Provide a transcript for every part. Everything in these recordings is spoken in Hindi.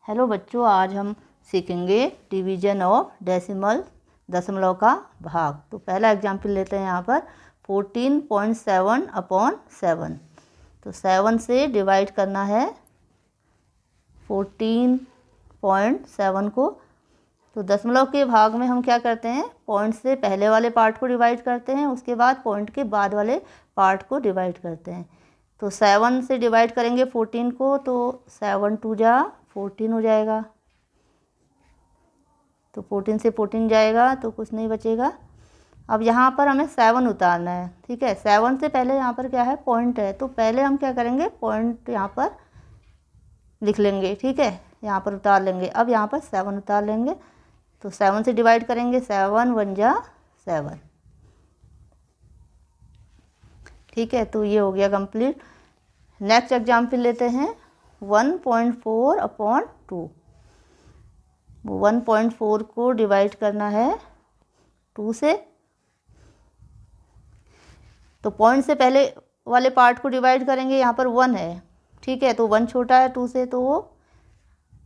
हेलो बच्चों, आज हम सीखेंगे डिवीजन ऑफ डेसिमल, दशमलव का भाग। तो पहला एग्जाम्पल लेते हैं यहाँ पर 14.7 अपॉन 7। तो 7 से डिवाइड करना है 14.7 को। तो दशमलव के भाग में हम क्या करते हैं, पॉइंट से पहले वाले पार्ट को डिवाइड करते हैं, उसके बाद पॉइंट के बाद वाले पार्ट को डिवाइड करते हैं। तो 7 से डिवाइड करेंगे 14 को, तो 7 2 जा 14 हो जाएगा। तो 14 से 14 जाएगा तो कुछ नहीं बचेगा। अब यहाँ पर हमें 7 उतारना है, ठीक है। 7 से पहले यहाँ पर क्या है, पॉइंट है, तो पहले हम क्या करेंगे, पॉइंट यहाँ पर लिख लेंगे, ठीक है, यहाँ पर उतार लेंगे। अब यहाँ पर 7 उतार लेंगे, तो 7 से डिवाइड करेंगे, 7 1 जा 7, ठीक है। तो ये हो गया कंप्लीट। नेक्स्ट एग्जाम्पल लेते हैं 1.4 अपॉन 2। 1.4 को डिवाइड करना है 2 से। तो पॉइंट से पहले वाले पार्ट को डिवाइड करेंगे, यहाँ पर 1 है, ठीक है। तो 1 छोटा है 2 से, तो वो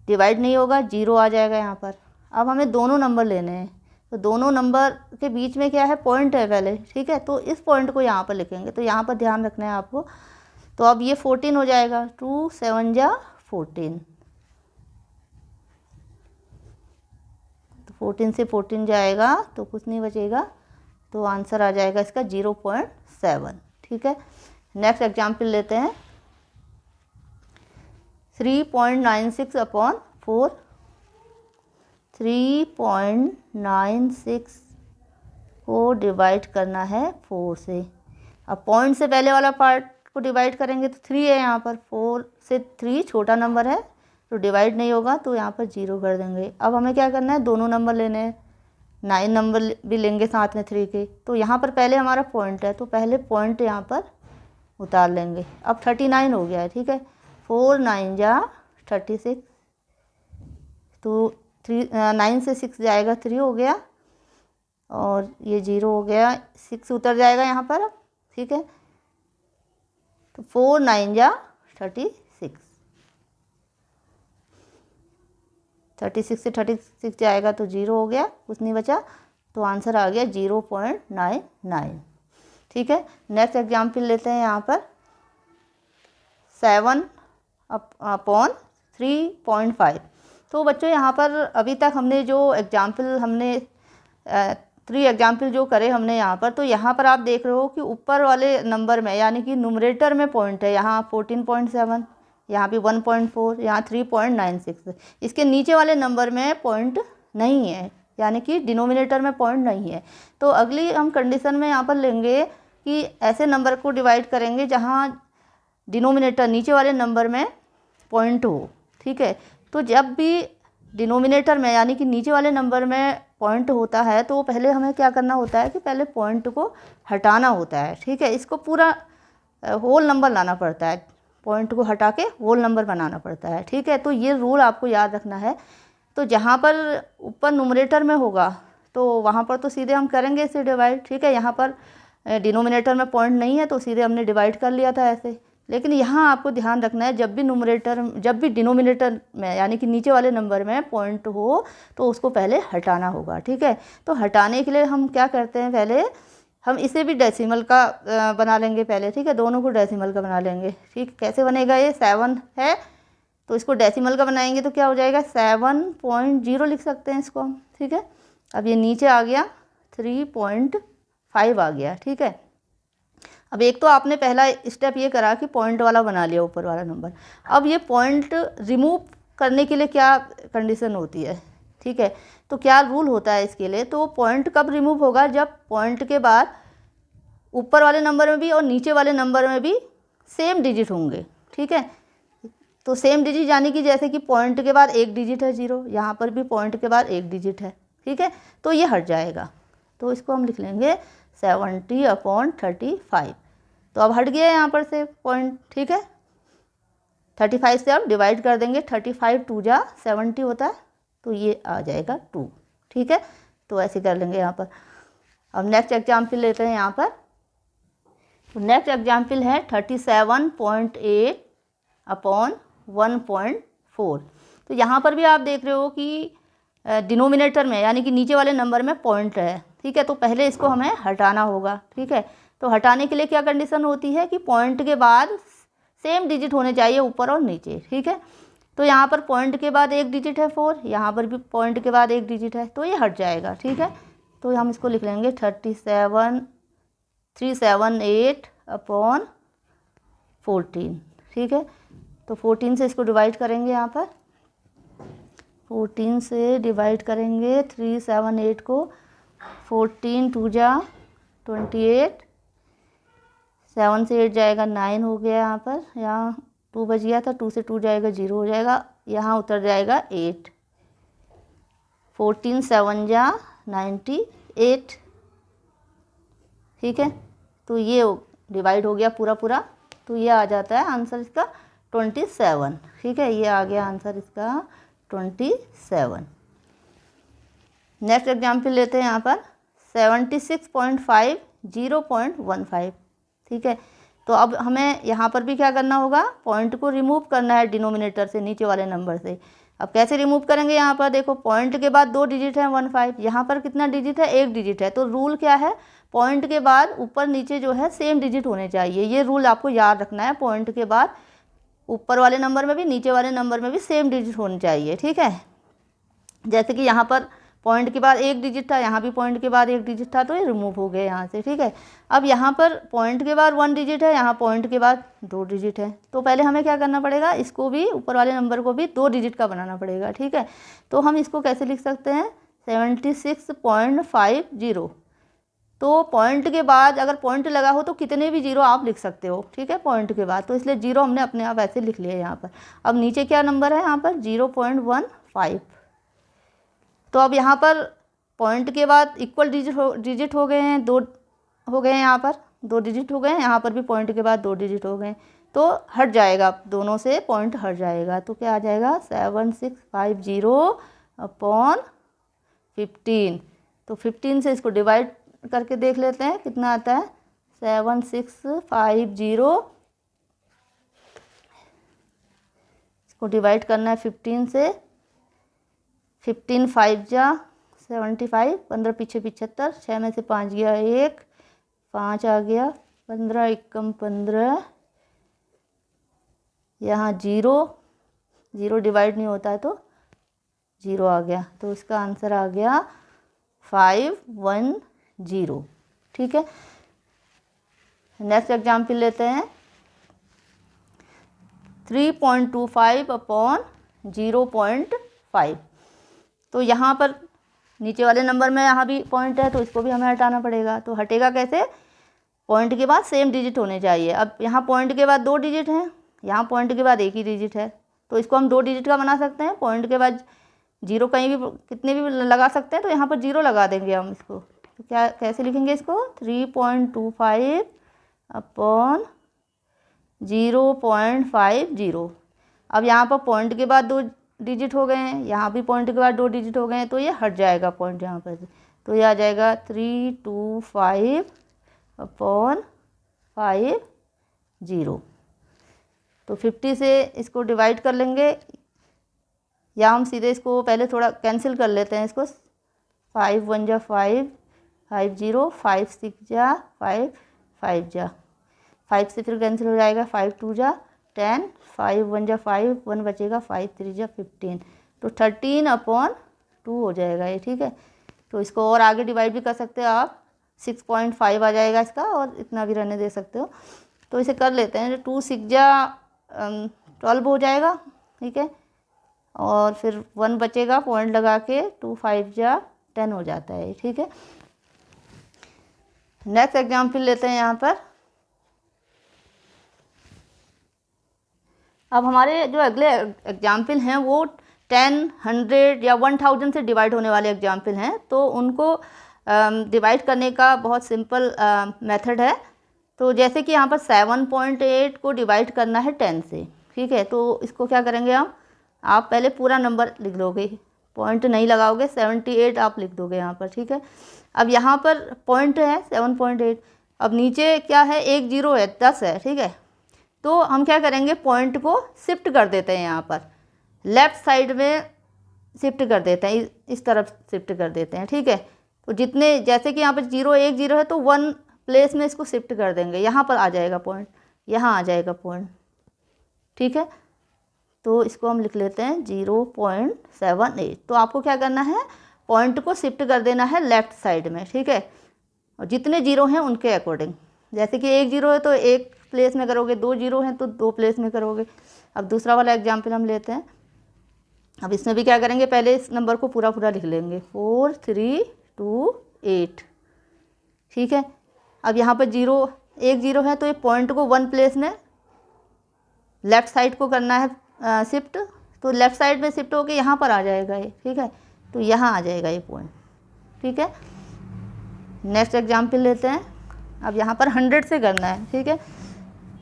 डिवाइड नहीं होगा, 0 आ जाएगा यहाँ पर। अब हमें दोनों नंबर लेने हैं, तो दोनों नंबर के बीच में क्या है, पॉइंट है पहले, ठीक है। तो इस पॉइंट को यहाँ पर लिखेंगे, तो यहाँ पर ध्यान रखना है आपको। तो अब ये 14 हो जाएगा, 2 7 जा 14। तो 14 से 14 जाएगा तो कुछ नहीं बचेगा, तो आंसर आ जाएगा इसका 0.7, ठीक है। नेक्स्ट एग्जाम्पल लेते हैं 3.96 अपॉन 4। 3.96 को डिवाइड करना है 4 से। अब पॉइंट से पहले वाला पार्ट को डिवाइड करेंगे तो 3 है यहाँ पर, 4 से 3 छोटा नंबर है, तो डिवाइड नहीं होगा, तो यहाँ पर 0 कर देंगे। अब हमें क्या करना है, दोनों नंबर लेने हैं, 9 नंबर भी लेंगे साथ में 3 के। तो यहाँ पर पहले हमारा पॉइंट है, तो पहले पॉइंट यहाँ पर उतार लेंगे। अब 39 हो गया है, ठीक है। 4 9 जा 36, तो 9 से 6 जाएगा, 3 हो गया, और ये 0 हो गया, 6 उतर जाएगा यहाँ पर, ठीक है। तो 4 9 जा 36, 36 से 36 जाएगा तो 0 हो गया, कुछ नहीं बचा, तो आंसर आ गया 0.99, ठीक है। नेक्स्ट एग्जाम्पल लेते हैं यहाँ पर 7 अपॉन 3.5। तो बच्चों यहाँ पर अभी तक हमने जो एग्जाम्पल 3 एग्जाम्पल जो करे हमने यहाँ पर, तो यहाँ पर आप देख रहे हो कि ऊपर वाले नंबर में यानी कि न्यूमरेटर में पॉइंट है, यहाँ 14.7, यहाँ भी 1.4, यहाँ 3.96। इसके नीचे वाले नंबर में पॉइंट नहीं है, यानी कि डिनोमिनेटर में पॉइंट नहीं है। तो अगली हम कंडीशन में यहाँ पर लेंगे कि ऐसे नंबर को डिवाइड करेंगे जहाँ डिनोमिनेटर नीचे वाले नंबर में पॉइंट हो, ठीक है। तो जब भी डिनोमिनेटर में यानी कि नीचे वाले नंबर में पॉइंट होता है, तो पहले हमें क्या करना होता है कि पहले पॉइंट को हटाना होता है, ठीक है। इसको पूरा होल नंबर लाना पड़ता है, पॉइंट को हटा के होल नंबर बनाना पड़ता है, ठीक है। तो ये रूल आपको याद रखना है। तो जहाँ पर ऊपर न्यूमरेटर में होगा तो वहाँ पर तो सीधे हम करेंगे इसे डिवाइड, ठीक है। यहाँ पर डिनोमिनेटर में पॉइंट नहीं है, तो सीधे हमने डिवाइड कर लिया था ऐसे। लेकिन यहाँ आपको ध्यान रखना है, जब भी डिनोमिनेटर में यानी कि नीचे वाले नंबर में पॉइंट हो, तो उसको पहले हटाना होगा, ठीक है। तो हटाने के लिए हम क्या करते हैं, पहले हम इसे भी डेसिमल का बना लेंगे पहले, ठीक है। दोनों को डेसिमल का बना लेंगे, ठीक। कैसे बनेगा, ये 7 है तो इसको डेसिमल का बनाएंगे तो क्या हो जाएगा, 7.0 लिख सकते हैं इसको हम, ठीक है। अब ये नीचे आ गया 3.5 आ गया, ठीक है। अब एक तो आपने पहला स्टेप ये करा कि पॉइंट वाला बना लिया ऊपर वाला नंबर। अब ये पॉइंट रिमूव करने के लिए क्या कंडीशन होती है, ठीक है। तो क्या रूल होता है इसके लिए, तो पॉइंट कब रिमूव होगा, जब पॉइंट के बाद ऊपर वाले नंबर में भी और नीचे वाले नंबर में भी सेम डिजिट होंगे, ठीक है। तो सेम डिजिट यानी कि जैसे कि पॉइंट के बाद एक डिजिट है 0, यहाँ पर भी पॉइंट के बाद एक डिजिट है, ठीक है। तो ये हट जाएगा, तो इसको हम लिख लेंगे 70 अपॉन 35। तो अब हट गया यहाँ पर से पॉइंट, ठीक है। 35 से अब डिवाइड कर देंगे, 35 2 जा 70 होता है, तो ये आ जाएगा 2, ठीक है। तो ऐसे कर लेंगे यहाँ पर। अब नेक्स्ट एग्जाम्पल लेते हैं यहाँ पर। तो नेक्स्ट एग्जाम्पल है 37.8 अपॉन 1.4। तो यहाँ पर भी आप देख रहे हो कि डिनोमिनेटर में यानी कि नीचे वाले नंबर में पॉइंट है, ठीक है। तो पहले इसको हमें हटाना होगा, ठीक है। तो हटाने के लिए क्या कंडीशन होती है कि पॉइंट के बाद सेम डिजिट होने चाहिए ऊपर और नीचे, ठीक है। तो यहाँ पर पॉइंट के बाद एक डिजिट है 4, यहाँ पर भी पॉइंट के बाद एक डिजिट है, तो ये हट जाएगा, ठीक है। तो हम इसको लिख लेंगे 378 अपॉन 14, ठीक है। तो 14 से इसको डिवाइड करेंगे, यहाँ पर 14 से डिवाइड करेंगे 378 को। 14 2 जा 28, 7 से 8 जाएगा 9 हो गया, यहाँ पर यहाँ 2 बच गया था, 2 से 2 जाएगा 0 हो जाएगा, यहाँ उतर जाएगा 8। 14 7 जा 98, ठीक है। तो ये डिवाइड हो गया पूरा पूरा, तो ये आ जाता है आंसर इसका 27, ठीक है। ये आ गया आंसर इसका 27। नेक्स्ट एग्जाम्पल लेते हैं यहाँ पर 76.5 0.15, ठीक है। तो अब हमें यहाँ पर भी क्या करना होगा, पॉइंट को रिमूव करना है डिनोमिनेटर से, नीचे वाले नंबर से। अब कैसे रिमूव करेंगे, यहाँ पर देखो पॉइंट के बाद 2 डिजिट है 15, यहाँ पर कितना डिजिट है, 1 डिजिट है। तो रूल क्या है, पॉइंट के बाद ऊपर नीचे जो है सेम डिजिट होने चाहिए, ये रूल आपको याद रखना है। पॉइंट के बाद ऊपर वाले नंबर में भी नीचे वाले नंबर में भी सेम डिजिट होनी चाहिए, ठीक है। जैसे कि यहाँ पर पॉइंट के बाद 1 डिजिट था, यहाँ भी पॉइंट के बाद 1 डिजिट था, तो ये रिमूव हो गए यहाँ से, ठीक है। अब यहाँ पर पॉइंट के बाद 1 डिजिट है, यहाँ पॉइंट के बाद 2 डिजिट है। तो पहले हमें क्या करना पड़ेगा, इसको भी ऊपर वाले नंबर को भी 2 डिजिट का बनाना पड़ेगा, ठीक है। तो हम इसको कैसे लिख सकते हैं, 76.50। तो पॉइंट के बाद अगर पॉइंट लगा हो तो कितने भी 0 आप लिख सकते हो, ठीक है, पॉइंट के बाद। तो इसलिए 0 हमने अपने आप ऐसे लिख लिया यहाँ पर। अब नीचे क्या नंबर है, यहाँ पर 0.15। तो अब यहाँ पर पॉइंट के बाद इक्वल डिजिट हो गए हैं, 2 हो गए हैं, यहाँ पर 2 डिजिट हो गए हैं, यहाँ पर भी पॉइंट के बाद 2 डिजिट हो गए, तो हट जाएगा, दोनों से पॉइंट हट जाएगा। तो क्या आ जाएगा 7650 अपॉन 15। तो 15 से इसको डिवाइड करके देख लेते हैं कितना आता है, 7650, इसको डिवाइड करना है 15 से। 15 5 जा 75, 15 पीछे 75, 6 में से 5 गया 1, 5 आ गया, 15 एकम 15, यहाँ 0 डिवाइड नहीं होता है तो 0 आ गया। तो इसका आंसर आ गया 510, ठीक है। नेक्स्ट एग्जाम्पल लेते हैं 3.25 अपॉन 0.5। तो यहाँ पर नीचे वाले नंबर में यहाँ भी पॉइंट है, तो इसको भी हमें हटाना पड़ेगा। तो हटेगा कैसे, पॉइंट के बाद सेम डिजिट होने चाहिए। अब यहाँ पॉइंट के बाद 2 डिजिट हैं, यहाँ पॉइंट के बाद 1 ही डिजिट है, तो इसको हम 2 डिजिट का बना सकते हैं। पॉइंट के बाद 0 कहीं भी कितने भी लगा सकते हैं, तो यहाँ पर 0 लगा देंगे हम इसको। तो क्या कैसे लिखेंगे इसको, 3.25 अपॉन 0.50। अब यहाँ पर पॉइंट के बाद 2 डिजिट हो गए हैं, यहाँ भी पॉइंट के बाद 2 डिजिट हो गए हैं, तो ये हट जाएगा पॉइंट यहाँ पर से। तो ये आ जाएगा 325 अपॉन 50। तो 50 से इसको डिवाइड कर लेंगे, या हम सीधे इसको पहले थोड़ा कैंसिल कर लेते हैं इसको। 5 1 जा 5, 50, 5 6 जा 5, 5 जा 5 से फिर कैंसिल हो जाएगा, 5 2 जा 10, 5 1 जा 5, 1 बचेगा, 5 3 जा 15। तो 13 अपॉन 2 हो जाएगा ये, ठीक है। तो इसको और आगे डिवाइड भी कर सकते हो आप, 6.5 आ जाएगा इसका, और इतना भी रहने दे सकते हो। तो इसे कर लेते हैं, 2 6 जा 12 हो जाएगा, ठीक है। और फिर 1 बचेगा पॉइंट लगा के, 2 5 जा 10 हो जाता है, ठीक है। नेक्स्ट एग्जाम्पल लेते हैं यहाँ पर। अब हमारे जो अगले एग्जाम्पल हैं वो 10, 100 या 1000 से डिवाइड होने वाले एग्जाम्पल हैं। तो उनको डिवाइड करने का बहुत सिंपल मेथड है। तो जैसे कि यहाँ पर 7.8 को डिवाइड करना है 10 से, ठीक है। तो इसको क्या करेंगे हम, आप पहले पूरा नंबर लिख लोगे, पॉइंट नहीं लगाओगे, 78 आप लिख दोगे यहाँ पर, ठीक है। अब यहाँ पर पॉइंट है 7.8, अब नीचे क्या है, 1 0 है, 10 है, ठीक है। तो हम क्या करेंगे, पॉइंट को शिफ्ट कर देते हैं यहाँ पर, लेफ़्ट साइड में शिफ्ट कर देते हैं, इस तरफ शिफ्ट कर देते हैं, ठीक है। तो जितने, जैसे कि यहाँ पर 0 1 0 है तो 1 प्लेस में इसको शिफ्ट कर देंगे, यहाँ पर आ जाएगा पॉइंट, यहाँ आ जाएगा पॉइंट, ठीक है। तो इसको हम लिख लेते हैं 0.78। तो आपको क्या करना है, पॉइंट को शिफ्ट कर देना है लेफ़्ट साइड में, ठीक है। और जितने जीरो हैं उनके अकॉर्डिंग, जैसे कि 1 0 है तो 1 प्लेस में करोगे, 2 0 हैं तो 2 प्लेस में करोगे। अब दूसरा वाला एग्जाम्पल हम लेते हैं। अब इसमें भी क्या करेंगे, पहले इस नंबर को पूरा पूरा लिख लेंगे, 4 3 2 8, ठीक है। अब यहाँ पर 1 0 है तो ये पॉइंट को 1 प्लेस में लेफ़्ट साइड को करना है शिफ्ट, तो लेफ़्ट साइड में शिफ्ट होके यहाँ पर आ जाएगा ये, ठीक है। तो यहाँ आ जाएगा ये पॉइंट, ठीक है। नेक्स्ट एग्जाम्पल लेते हैं। अब यहाँ पर 100 से करना है, ठीक है।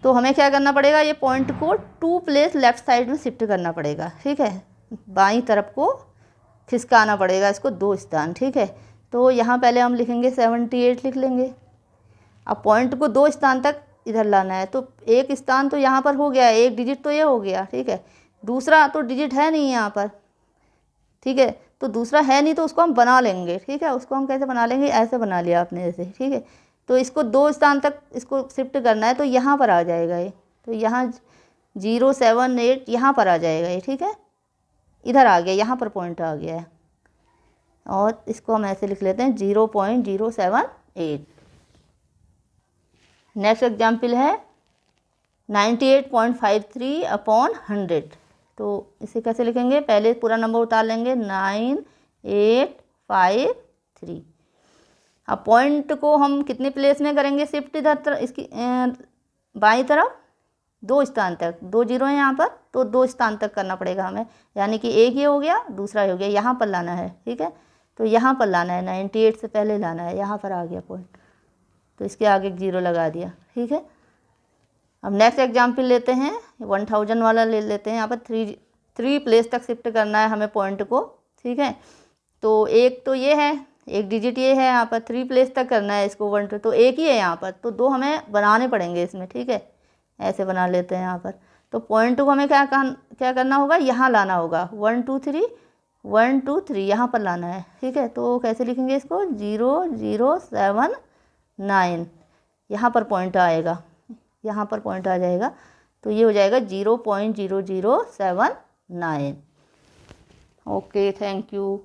तो हमें क्या करना पड़ेगा, ये पॉइंट को 2 प्लेस लेफ़्ट साइड में शिफ्ट करना पड़ेगा, ठीक है। बाईं तरफ को खिसकाना पड़ेगा इसको 2 स्थान, ठीक है। तो यहाँ पहले हम लिखेंगे 78 लिख लेंगे। अब पॉइंट को 2 स्थान तक इधर लाना है, तो एक स्थान तो यहाँ पर हो गया, एक डिजिट तो ये हो गया, ठीक है। दूसरा तो डिजिट है नहीं यहाँ पर, ठीक है। तो दूसरा है नहीं तो उसको हम बना लेंगे, ठीक है। उसको हम कैसे बना लेंगे, ऐसे बना लिया आपने ऐसे, ठीक है। तो इसको 2 स्थान तक इसको शिफ्ट करना है, तो यहाँ पर आ जाएगा ये, तो यहाँ 078 यहाँ पर आ जाएगा ये, ठीक है। इधर आ गया, यहाँ पर पॉइंट आ गया है। और इसको हम ऐसे लिख लेते हैं 0.078। नेक्स्ट एग्जाम्पल है 98.53/100। तो इसे कैसे लिखेंगे, पहले पूरा नंबर उतार लेंगे, 9853। अब पॉइंट को हम कितने प्लेस में करेंगे शिफ्ट, इधर इसकी बाईं तरफ 2 स्थान तक, 2 0 है यहाँ पर, तो 2 स्थान तक करना पड़ेगा हमें, यानी कि एक ये हो गया, दूसरा ये हो गया, यहाँ पर लाना है, ठीक है। तो यहाँ पर लाना है, 98 से पहले लाना है, यहाँ पर आ गया पॉइंट, तो इसके आगे 0 लगा दिया, ठीक है। अब नेक्स्ट एग्जाम्पल लेते हैं, 1000 वाला ले लेते हैं। यहाँ पर 3 प्लेस तक शिफ्ट करना है हमें पॉइंट को, ठीक है। तो एक तो ये है, एक डिजिट ये है, यहाँ पर 3 प्लेस तक करना है इसको 1 2, तो एक ही है यहाँ पर, तो 2 हमें बनाने पड़ेंगे इसमें, ठीक है। ऐसे बना लेते हैं यहाँ पर। तो पॉइंट को हमें क्या करना होगा, यहाँ लाना होगा, 1 2 3 1 2 3 यहाँ पर लाना है, ठीक है। तो कैसे लिखेंगे इसको, 0079, यहाँ पर पॉइंट आएगा, यहाँ पर पॉइंट आ जाएगा, तो ये हो जाएगा 0.0079। Okay, thank you.